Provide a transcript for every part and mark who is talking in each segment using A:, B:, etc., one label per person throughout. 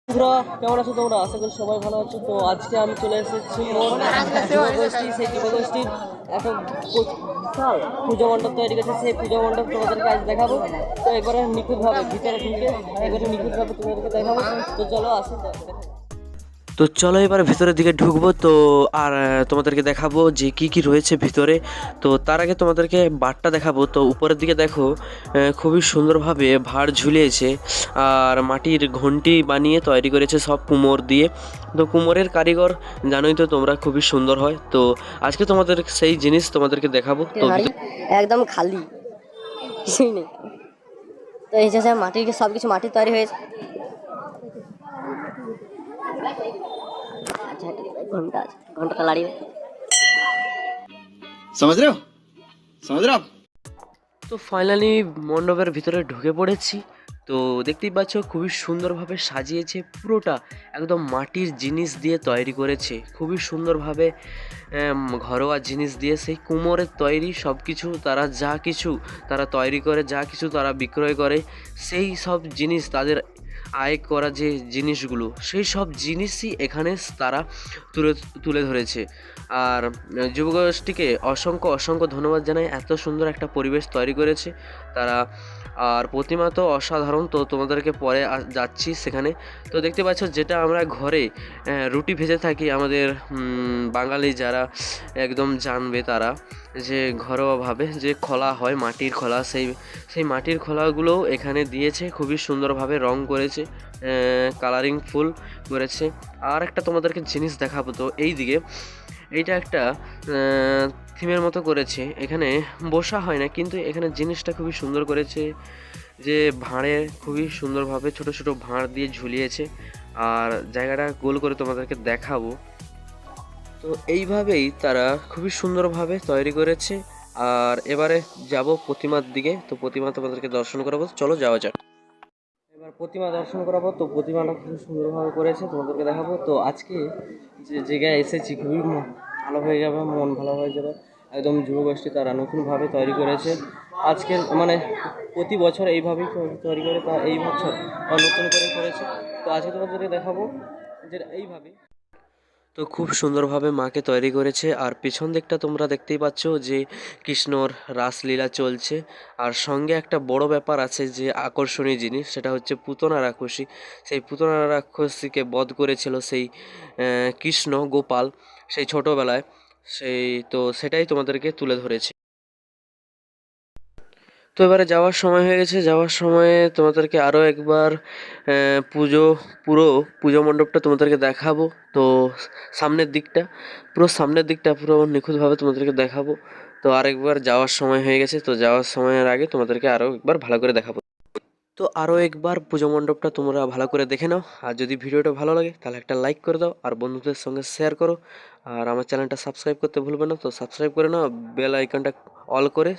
A: বন্ধুরা কেমন আছো তোমরা? আশা করি সবাই ভালো আছো। তো আজকে আমি চলে এসেছি যুবগোষ্ঠী, সেই যুবগোষ্ঠীর একটা বিশাল পুজো মণ্ডপ তৈরি করেছে। সেই পুজো মণ্ডপ তোমাদেরকে আজ দেখাবো। তো একবারে নিখুঁতভাবে ভিতরে ঢুকে একবারে নিখুঁতভাবে তোমাদেরকে দেখাবো। তো চলো আসো। তো চলো এবার ভিতরের দিকে ঢুকবো। তো আর তোমাদেরকে দেখাবো যে কি কি রয়েছে ভিতরে। তো তার আগে তোমাদেরকে বারটা দেখাবো। তো উপরের দিকে দেখো খুবই সুন্দরভাবে ভাঁড় ঝুলিয়েছে আর মাটির ঘন্টি বানিয়ে তৈরি করেছে সব কুমোর দিয়ে। তো কুমোরের কারিগর জানোই তো তোমরা, খুবই সুন্দর হয়। তো আজকে তোমাদের সেই জিনিস তোমাদেরকে দেখাবো। তো
B: একদম খালি কিছুই নেই। তো এই যে মাটির সব কিছু মাটির তৈরি হয়েছে। ঘন্টা আছে, ঘন্টাটা লাড়িয়ে
C: समझ रहे हो समझ रहे हो आप।
A: তো ফাইনালি মণ্ডপের ভিতরে ঢুকে পড়েছি। তো দেখতেই পাচ্ছ খুবই সুন্দরভাবে সাজিয়েছে, পুরোটা একদম মাটির জিনিস দিয়ে তৈরি করেছে খুবই সুন্দরভাবে। ঘরোয়া জিনিস দিয়ে সেই কুমোরের তৈরি সব কিছু তারা যা কিছু তারা তৈরি করে, যা কিছু তারা বিক্রয় করে, সেই সব জিনিস তাদের আয় করা যে জিনিসগুলো, সেই সব জিনিসই এখানে তারা তুলে তুলে ধরেছে। আর যুবগোষ্ঠীকে অসংখ্য অসংখ্য ধন্যবাদ জানাই, এত সুন্দর একটা পরিবেশ তৈরি করেছে তারা। আর প্রতিমা তো অসাধারণ। তো তোমাদেরকে পরে যাচ্ছি সেখানে। তো দেখতে পাচ্ছ যেটা আমরা ঘরে রুটি ভেজে থাকি, আমাদের বাঙালি যারা একদম জানবে তারা, যে ঘরোয়াভাবে যে খোলা হয় মাটির খোলা, সেই মাটির খোলাগুলোও এখানে দিয়েছে, খুবই সুন্দরভাবে রং করেছে, কালারিং ফুল করেছে। আর একটা তোমাদেরকে জিনিস দেখাবো। তো এই দিকে এইটা একটা থিমের মতো করেছে, এখানে বসা হয় না কিন্তু এখানে জিনিসটা খুবই সুন্দর করেছে, যে ভাঁড়ে খুবই সুন্দরভাবে ছোট ছোট ভাঁড় দিয়ে ঝুলিয়েছে। আর জায়গাটা গোল করে তোমাদেরকে দেখাবো। তো এইভাবেই তারা খুবই সুন্দরভাবে তৈরি করেছে। আর এবারে যাব প্রতিমার দিকে। তো প্রতিমা তোমাদেরকে দর্শন করাবো, চলো যাওয়া যাক। এবার প্রতিমা দর্শন করাবো। তো প্রতিমাটা খুব সুন্দরভাবে করেছে, তোমাদেরকে দেখাবো। তো আজকে যে জায়গায় এসেছি খুবই ভালো হয়ে যাবে, মন ভালো হয়ে যাবে। একদম যুবগোষ্ঠী তারা নতুনভাবে তৈরি করেছে। আজকের মানে প্রতি বছর এইভাবেই তৈরি করে, তা এই বছর নতুন করে করেছে। তো আজকে তোমাদেরকে দেখাবো যেটা এইভাবে। তো খুব সুন্দরভাবে মাকে তৈরি করেছে। আর পিছন দিকটা তোমরা দেখতেই পাচ্ছ যে কৃষ্ণর রাসলীলা চলছে। আর সঙ্গে একটা বড় ব্যাপার আছে, যে আকর্ষণীয় জিনিস, সেটা হচ্ছে পুতনা রাক্ষসী। সেই পুতনা রাক্ষসীকে বধ করেছিল সেই কৃষ্ণ গোপাল সেই ছোটোবেলায়। তো সেটাই তোমাদেরকে তুলে ধরেছে। তো এবারে যাওয়ার সময় হয়ে গেছে, যাওয়ার সময়ে তোমাদেরকে আরও একবার পুরো পুজো মণ্ডপটা তোমাদেরকে দেখাবো। তো সামনের দিকটা পুরো নিখুঁতভাবে তোমাদেরকে দেখাবো। তো আরেকবার যাওয়ার সময় হয়ে গেছে, তো যাওয়ার সময়ের আগে তোমাদেরকে আরও একবার ভালো করে দেখাবো। তো আরও একবার পুজো মণ্ডপটা তোমরা ভালো করে দেখে নাও। আর যদি ভিডিওটা ভালো লাগে তাহলে একটা লাইক করে দাও, আর বন্ধুদের সঙ্গে শেয়ার করো। আর আমার চ্যানেলটা সাবস্ক্রাইব করতে ভুলবে না, তো সাবস্ক্রাইব করে নাও, বেল আইকনটা অল করে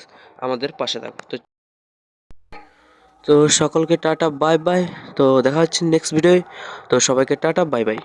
A: আমাদের পাশে থাকো। তো সকলকে টাটা বাই বাই। তো দেখা হচ্ছে নেক্সট ভিডিওয়। তো সবাইকে টাটা বাই বাই।